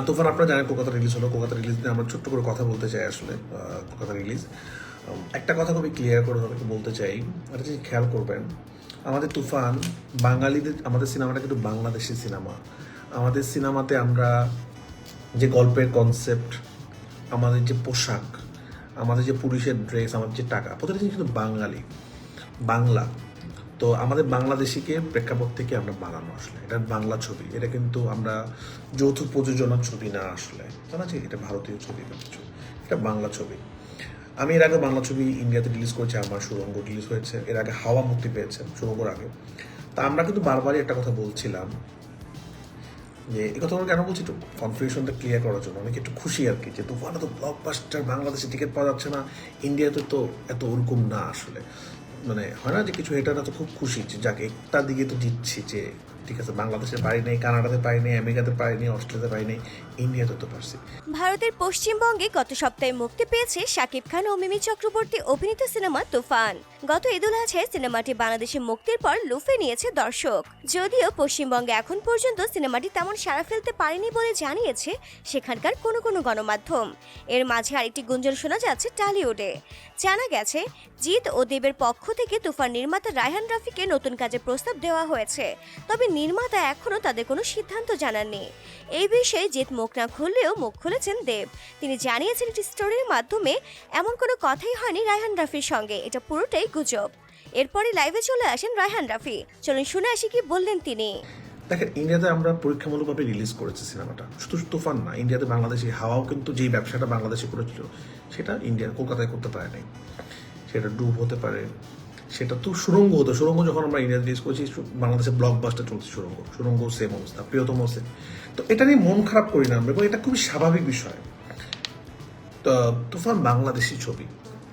তুফান আপনারা জানেন কলকাতা রিলিজ হলো। কলকাতা রিলিজ নিয়ে আমরা ছোট্ট করে কথা বলতে চাই আসলে। কলকাতা রিলিজ একটা কথা খুবই ক্লিয়ার করে সবাইকে বলতে চাই, একটা জিনিস খেয়াল করবেন, আমাদের তুফান বাঙালিদের, আমাদের সিনেমাটা কিন্তু বাংলাদেশি সিনেমা। আমাদের সিনেমাতে আমরা যে গল্পের কনসেপ্ট, আমাদের যে পোশাক, আমাদের যে পুলিশের ড্রেস, আমাদের যে টাকা, প্রতিটা জিনিস কিন্তু বাঙালি, বাংলা। তো আমাদের বাংলাদেশিকে প্রেক্ষাপট থেকে আমরা বানানো, আসলে এটা বাংলা ছবি, এটা কিন্তু আমরা যৌথ প্রযোজনার ছবি না, আসলে জানা আছে এটা ভারতীয় ছবি, এটা বাংলা ছবি। আমি এর আগে বাংলা ছবি ইন্ডিয়াতে রিলিজ করেছি, আমার সুরঙ্গ রিলিজ হয়েছে, এর আগে হাওয়া মুক্তি পেয়েছে সুরঙ্গর আগে। তা আমরা কিন্তু বারবারই একটা কথা বলছিলাম যে এই কথা কেন বলছি, একটু কনফিউশনটা ক্লিয়ার করার জন্য, অনেকে একটু খুশি আর কি যে তুফানে তো ব্লকবাস্টার, বাংলাদেশে টিকিট পাওয়া যাচ্ছে না, ইন্ডিয়াতে তো এত ওরকম না আসলে। মানে হয় না যে কিছু হেটাররা তো খুব খুশি যে যাকে একটা দিকে তো জিতছি, যে ঠিক আছে বাংলাদেশে পারি নেই, কানাডাতে পারি নেই, আমেরিকাতে পারি নেই, অস্ট্রেলিয়াতে পারি নেই, ইন্ডিয়াতে তো পারছি। ভারতের পশ্চিমবঙ্গে গত সপ্তাহে মুক্তি পেয়েছে শাকিব খান ও মিমি চক্রবর্তী অভিনীত সিনেমা তুফান। গত ঈদুল আজহায় সিনেমাটি বাংলাদেশে মুক্তির পর লুফে নিয়েছে দর্শক। যদিও পশ্চিমবঙ্গে এখন পর্যন্ত সিনেমাটি তেমন সাড়া ফেলতে পারেনি বলে জানিয়েছে সেখানকার কোনো গণমাধ্যম। এর মাঝে আরেকটি গুঞ্জন শোনা যাচ্ছে টলিউডে। জানা গেছে জিৎ ও দেবের পক্ষ থেকে তুফান নির্মাতা রায়হান রাফিকে নতুন কাজের প্রস্তাব দেওয়া হয়েছে, তবে নির্মাতা এখনও তাদের কোনো সিদ্ধান্ত জানাননি। এই বিষয়ে জিৎ মুখ না খুললেও মুখ খুলেছেন দেব। তিনি জানিয়েছেন একটি স্টোরির মাধ্যমে এমন কোনো কথাই হয়নি রায়হান রাফির সঙ্গে, এটা পুরোটাই গুজব। এরপরই লাইভে চলে আসেন রায়হান রাফি। চলুন শুনে আসি কি বললেন তিনি। দেখেন, ইন্ডিয়াতে আমরা পরীক্ষামূলকভাবে রিলিজ করেছি সিনেমাটা, শুধু তুফান না, ইন্ডিয়াতে বাংলাদেশি হাওয়াও কিন্তু যেই ব্যবসাটা বাংলাদেশে করেছিল সেটা ইন্ডিয়ার কলকাতায় করতে পারে নাই। সেটা ডুব হতে পারে, সেটা তো সুরঙ্গ হতো। সুরঙ্গ যখন আমরা ইন্ডিয়াতে রিলিজ করেছি, বাংলাদেশে ব্লকবাস্টার চলছে সুরঙ্গ সেম অবস্থা, প্রিয়তম সেম। তো এটা নিয়ে মন খারাপ করি না আমরা, এবং এটা খুবই স্বাভাবিক বিষয়। তো তুফান বাংলাদেশি ছবি,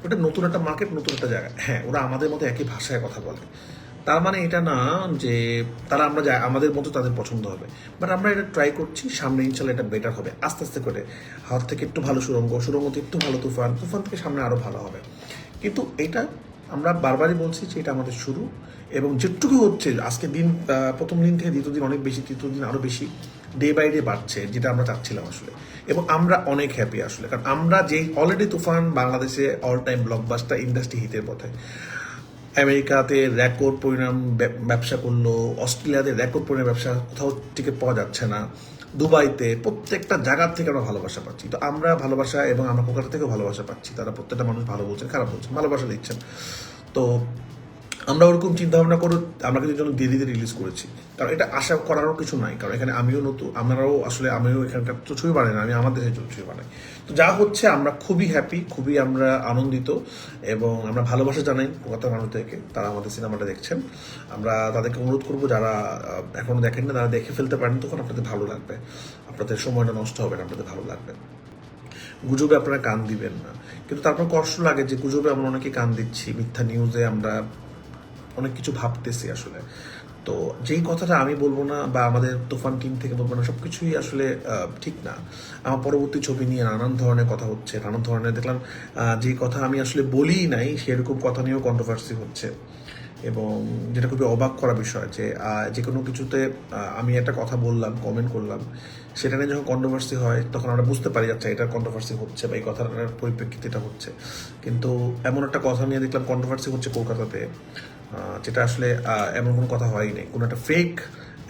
ওটা নতুন একটা মার্কেট, নতুন একটা জায়গা। হ্যাঁ, ওরা আমাদের মতো একই ভাষায় কথা বলে, তার মানে এটা না যে তারা আমরা যাই আমাদের মতো তাদের পছন্দ হবে। বাট আমরা এটা ট্রাই করছি, সামনে ইনশাল্লাহ এটা বেটার হবে, আস্তে আস্তে করে। হাত থেকে একটু ভালো সুরঙ্গ, সুরঙ্গ থেকে একটু ভালো তুফান, তুফান থেকে সামনে আরও ভালো হবে। কিন্তু এটা আমরা বারবারই বলছি যে এটা আমাদের শুরু, এবং যেটুকু হচ্ছে আজকে দিন, প্রথম দিন থেকে দ্বিতীয় দিন অনেক বেশি, তৃতীয় দিন আরও বেশি, ডে বাই ডে বাড়ছে, যেটা আমরা চাচ্ছিলাম আসলে। এবং আমরা অনেক হ্যাপি আসলে, কারণ আমরা যেই অলরেডি তুফান বাংলাদেশে অল টাইম ব্লকবাস্টার, ইন্ডাস্ট্রি হিটের পথে। আমেরিকাতে রেকর্ড পরিমাণ ব্যবসা করলো, অস্ট্রেলিয়াতে রেকর্ড পরিমাণ ব্যবসা, কোথাও টিকিট পাওয়া যাচ্ছে না, দুবাইতে, প্রত্যেকটা জায়গার থেকে আমরা ভালোবাসা পাচ্ছি। তো আমরা ভালোবাসা, এবং আমরা কলকাতা থেকেও ভালোবাসা পাচ্ছি, তারা প্রত্যেকটা মানুষ ভালো বলছেন, খারাপ বলছেন, ভালোবাসা দিচ্ছেন। তো আমরা ওরকম চিন্তাভাবনা করে আমরা কিন্তু জন্য দেরিতে রিলিজ করেছি, কারণ এটা আশা করারও কিছু নাই, কারণ এখানে আমিও নতুন, আমরাও আসলে, আমিও এখানকার তো ছবি বানাই না, আমি আমার দেশে ছবি বানাই। তো যা হচ্ছে আমরা খুবই হ্যাপি, খুবই আমরা আনন্দিত, এবং আমরা ভালোবাসা জানাই কলকাতার মানুষদেরকে, তারা আমাদের সিনেমাটা দেখছেন। আমরা তাদেরকে অনুরোধ করবো, যারা এখনো দেখেন না তারা দেখে ফেলতে পারেন, তখন আপনাদের ভালো লাগবে, আপনাদের সময়টা নষ্ট হবে না, আপনাদের ভালো লাগবে। গুজবে আপনারা কান দিবেন না, কিন্তু তারপর কষ্ট লাগে যে গুজবে আমরা অনেকে কান দিচ্ছি, মিথ্যা নিউজে আমরা অনেক কিছু ভাবতেছি আসলে। তো যেই কথাটা আমি বলবো না, বা আমাদের তুফান টিম থেকে বলবো না, সব কিছুই আসলে ঠিক না। আমার পরবর্তী ছবি নিয়ে নানান ধরনের কথা হচ্ছে, নানান ধরনের দেখলাম যে কথা আমি আসলে বলিই নাই সেরকম কথা নিয়েও কন্ট্রোভার্সি হচ্ছে, এবং যেটা খুবই অবাক করা বিষয় যে যে কোনো কিছুতে আমি একটা কথা বললাম, কমেন্ট করলাম, সেটা নিয়ে যখন কন্ট্রোভার্সি হয় তখন আমরা বুঝতে পারি, আচ্ছা এটার কন্ট্রোভার্সি হচ্ছে, বা এই কথাটার পরিপ্রেক্ষিতে এটা হচ্ছে। কিন্তু এমন একটা কথা নিয়ে দেখলাম কন্ট্রোভার্সি হচ্ছে কলকাতাতে, যেটা আসলে এমন কোনো কথা হয়নি, কোনো একটা ফেক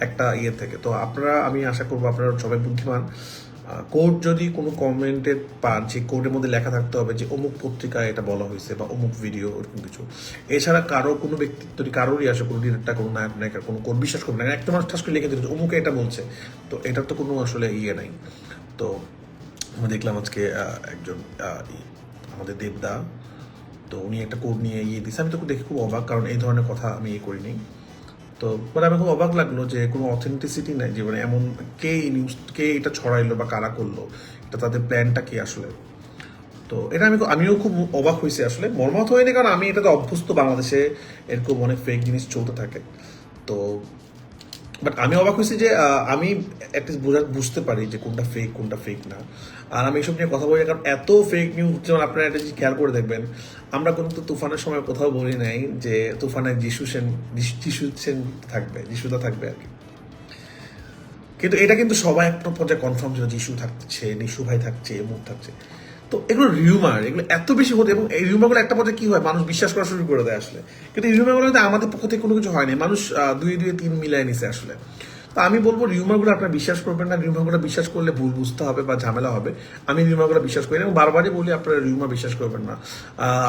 একটা ইয়ে থেকে। তো আপনারা, আমি আশা করবো আপনারা সবাই বুদ্ধিমান। কোর্ট যদি কোনো কমেন্টে পান, যে কোর্টের মধ্যে লেখা থাকতে হবে যে অমুক পত্রিকায় এটা বলা হয়েছে, বা অমুক ভিডিও, ওরকম কিছু। এছাড়া কারো কোনো ব্যক্তিত্ব কারোরই আসে, কোনো ডিরেক্টর, কোনো নায়ক নায়িকা, কোনো কোর্ট বিশ্বাস করবে না, একটা মানুষ ঠাস করে লিখে দিচ্ছে অমুকে এটা বলছে। তো এটার তো কোনো আসলে ইয়ে নাই। তো আমি দেখলাম আজকে একজন আমাদের দেবদা, তো উনি একটা কোড নিয়ে দিচ্ছে, আমি তো দেখে খুব অবাক, কারণ এই ধরনের কথা আমি করিনি। তো মানে আমি খুব অবাক লাগলো যে কোনো অথেন্টিসিটি নাই, যে মানে এমন কে এই নিউজ, কে এটা ছড়াইলো বা কারা করলো, এটা তাদের প্ল্যানটা কি আসলে। তো এটা আমিও খুব অবাক হয়েছি আসলে, মর্মাহত হয়নি, কারণ আমি এটাতে অভ্যস্ত, বাংলাদেশে এরকম অনেক ফেক জিনিস চলতে থাকে। তো বাট আমি অবাক হয়েছি যে আমি অ্যাটলিস্ট বুঝতে পারি যে কোনটা ফেক না। আর আমি এসব নিয়ে কথা বলি, কারণ এত ফেক নিউজ, যেমন আপনারা একটা জিনিস খেয়াল করে দেখবেন, আমরা কিন্তু তুফানের সময় কোথাও বলি নাই যে তুফানের যিশু সেন থাকবে, যিশুদা থাকবে আর কি। কিন্তু এটা কিন্তু সবাই একটা পর্যায়ে কনফার্ম ছিল যে ইস্যু থাকছে, নিশু ভাই থাকছে, মুখ থাকছে। তো এগুলো রিউমার, এগুলো এত বেশি হতে, এবং এই রিউমারগুলো একটা পর্যায়ে কি হয়, মানুষ বিশ্বাস করা শুরু করে দেয় আসলে। কিন্তু এই রিউমারগুলো কিন্তু আমাদের পক্ষ থেকে কোনো কিছু হয়নি, মানুষ দুই দুই তিন মিলাই নিছে আসলে। তো আমি বলবো রিউমারগুলো আপনারা বিশ্বাস করবেন না, রিউমারগুলো বিশ্বাস করলে ভুল বুঝতে হবে বা ঝামেলা হবে। আমি রিউমারগুলো বিশ্বাস করি না, এবং বারবারই বলি আপনারা রিউমার বিশ্বাস করবেন না।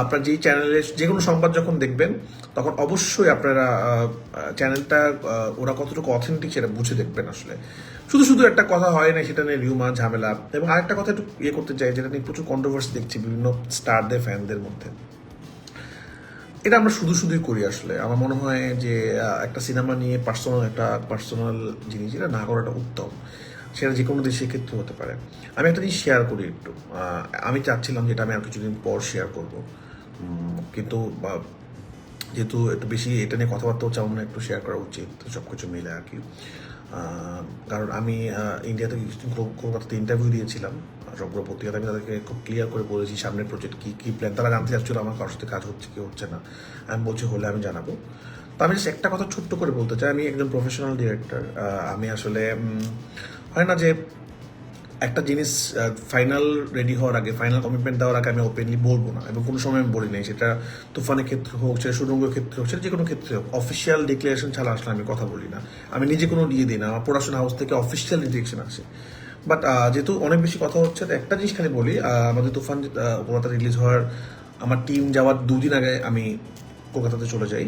আপনার যেই চ্যানেলে যে কোনো সংবাদ যখন দেখবেন তখন অবশ্যই আপনারা চ্যানেলটা ওরা কতটুকু অথেন্টিক সেটা বুঝে দেখবেন আসলে। শুধু শুধু একটা কথা হয় না, সেটা নিয়ে রিউমার ঝামেলা। এবং আরেকটা কথা একটু করতে চাই, যেটা নিয়ে প্রচুর কন্ট্রোভার্সি দেখছি বিভিন্ন স্টারদের ফ্যানদের মধ্যে। এটা আমরা শুধু শুধুই করি আসলে। আমার মনে হয় যে একটা সিনেমা নিয়ে পার্সোনাল জিনিস এটা না করাটা উত্তম। সেটা যে কোনো দেশের ক্ষেত্রে হতে পারে। আমি একটা জিনিস শেয়ার করি একটু। আমি চাচ্ছিলাম যেটা আমি আর কিছুদিন পর শেয়ার করব, কিন্তু যেহেতু একটু বেশি এটা নিয়ে কথাবার্তা হচ্ছে, আমার মনে হয় একটু শেয়ার করা উচিত সব কিছু মিলে আর কি। কারণ আমি ইন্ডিয়াতে কলকাতাতে ইন্টারভিউ দিয়েছিলাম সবগুলো পত্রিকাতে। আমি তাদেরকে খুব ক্লিয়ার করে বলেছি সামনের প্রজেক্ট কী কী প্ল্যান। তারা জানতে চাচ্ছিল আমার কারোর সাথে কাজ হচ্ছে কি হচ্ছে না। আমি বলছি হলে আমি জানাবো। তো আমি just একটা কথা ছোট্ট করে বলতে চাই, আমি একজন প্রফেশনাল ডিরেক্টর। আমি আসলে হয় না যে একটা জিনিস ফাইনাল রেডি হওয়ার আগে, ফাইনাল কমিটমেন্ট দেওয়ার আগে আমি ওপেনলি বলবো না, এবং কোনো সময় আমি বলি নাই। সেটা তুফানের ক্ষেত্রে হোক, সেটা সুরঙ্গের ক্ষেত্রে হোক, সেটা যে কোনো ক্ষেত্রে হোক, অফিসিয়াল ডিক্লারেশন ছাড়া আসলে আমি কথা বলি না। আমি নিজে কোনো দিয়ে দিই না, আমার প্রোডাকশন হাউস থেকে অফিসিয়াল ডিরেকশন আসে। বাট যেহেতু অনেক বেশি কথা হচ্ছে, তো একটা জিনিস খালি বলি, আমাদের তুফান কলকাতা রিলিজ হওয়ার আমার টিম যাওয়ার 2 দিন আগে আমি কলকাতাতে চলে যাই।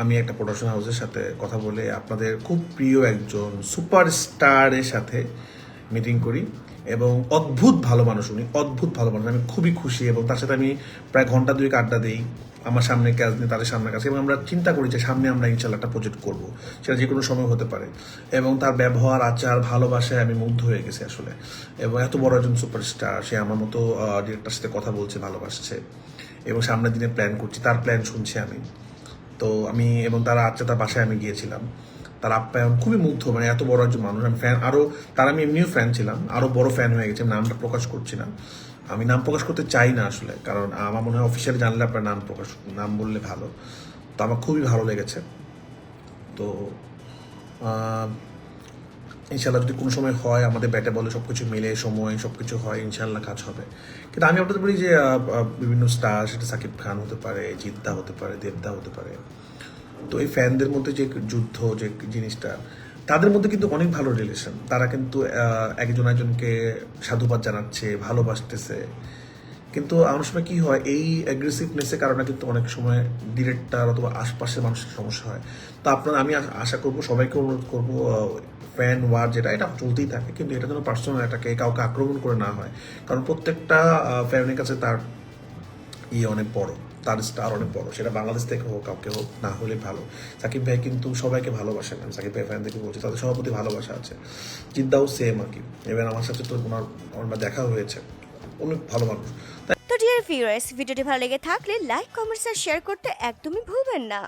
আমি একটা প্রোডাকশন হাউসের সাথে কথা বলে আপনাদের খুব প্রিয় একজন সুপারস্টারের সাথে মিটিং করি, এবং অদ্ভুত ভালো মানুষ উনি, অদ্ভুত ভালো মানুষ। আমি খুবই খুশি, এবং তার সাথে আমি প্রায় ঘন্টা 2 আড্ডা দিই আমার সামনে কাজ নিয়ে, তাদের সামনে কাছে। এবং আমরা চিন্তা করি যে সামনে আমরা ইনশাল্লাহ একটা প্রজেক্ট করবো, সেটা যে কোনো সময় হতে পারে। এবং তার ব্যবহার, আচার, ভালোবাসায় আমি মুগ্ধ হয়ে গেছি আসলে। এবং এত বড় একজন সুপারস্টার, সে আমার মতো ডিরেক্টরের সাথে কথা বলছে, ভালোবাসছে, এবং সামনের দিনে প্ল্যান করছি, তার প্ল্যান শুনছি আমি। তো আমি এবং তারা তার বাসায় আমি গিয়েছিলাম। তার আপ্যায়ন খুবই মুগ্ধ, মানে এত বড় একজন মানুষ। আমি ফ্যান, আরও তার আমি এমনিও ফ্যান ছিলাম, আরও বড় ফ্যান হয়ে গেছে। নামটা প্রকাশ করছি না, আমি নাম প্রকাশ করতে চাই না আসলে, কারণ আমার মনে হয় অফিসিয়ালি জানলে আপনার নাম বললে ভালো। তো আমার খুবই ভালো লেগেছে। তো ইনশাল্লাহ যদি কোনো সময় হয়, আমাদের ব্যাটে বলে সব কিছু মিলে সময় সব কিছু হয়, ইনশাল্লাহ কাজ হবে। কিন্তু আমি আপনাদের বলি যে বিভিন্ন স্টার, সেটা সাকিব খান হতে পারে, জিদ্দা হতে পারে, দেবদা হতে পারে। তো এই ফ্যানদের মধ্যে যে যুদ্ধ, যে জিনিসটা, তাদের মধ্যে কিন্তু অনেক ভালো রিলেশন। তারা কিন্তু একজন একজনকে সাধুবাদ জানাচ্ছে, ভালোবাসতেছে। কিন্তু অনেক সময় কি হয়, এই অ্যাগ্রেসিভনেসের কারণে কিন্তু অনেক সময় ডিরেক্টর অথবা আশপাশের মানুষের সমস্যা হয়। তো আমি আশা করবো, সবাইকে অনুরোধ করবো, ফ্যান ওয়ার যেটা, এটা চলতেই থাকে, কিন্তু এটা যেন পার্সোনাল এটাকে কাউকে আক্রমণ করে না হয়। কারণ প্রত্যেকটা ফ্যানের কাছে তার অনেক বড়, তার স্টার অনেক বড়, সেটা বাংলাদেশ থেকে হোক, কাউকে হোক, না হলে ভালো। সাকিব ভাই কিন্তু সবাইকে ভালোবাসেন, আমি সাকিব ভাই ফ্যানদেরকে বলছি, তাদের সবার প্রতি ভালোবাসা আছে। জিদ্দাও সেম আর কি। এবার আমার সাথে তো আমার দেখা হয়েছে, অনেক ভালো মানুষ। তো ডিয়ার ভিউয়ার্স, ভিডিওটি ভালো লেগে থাকলে লাইক, কমেন্টস আর শেয়ার করতে একদমই ভুলবেন না।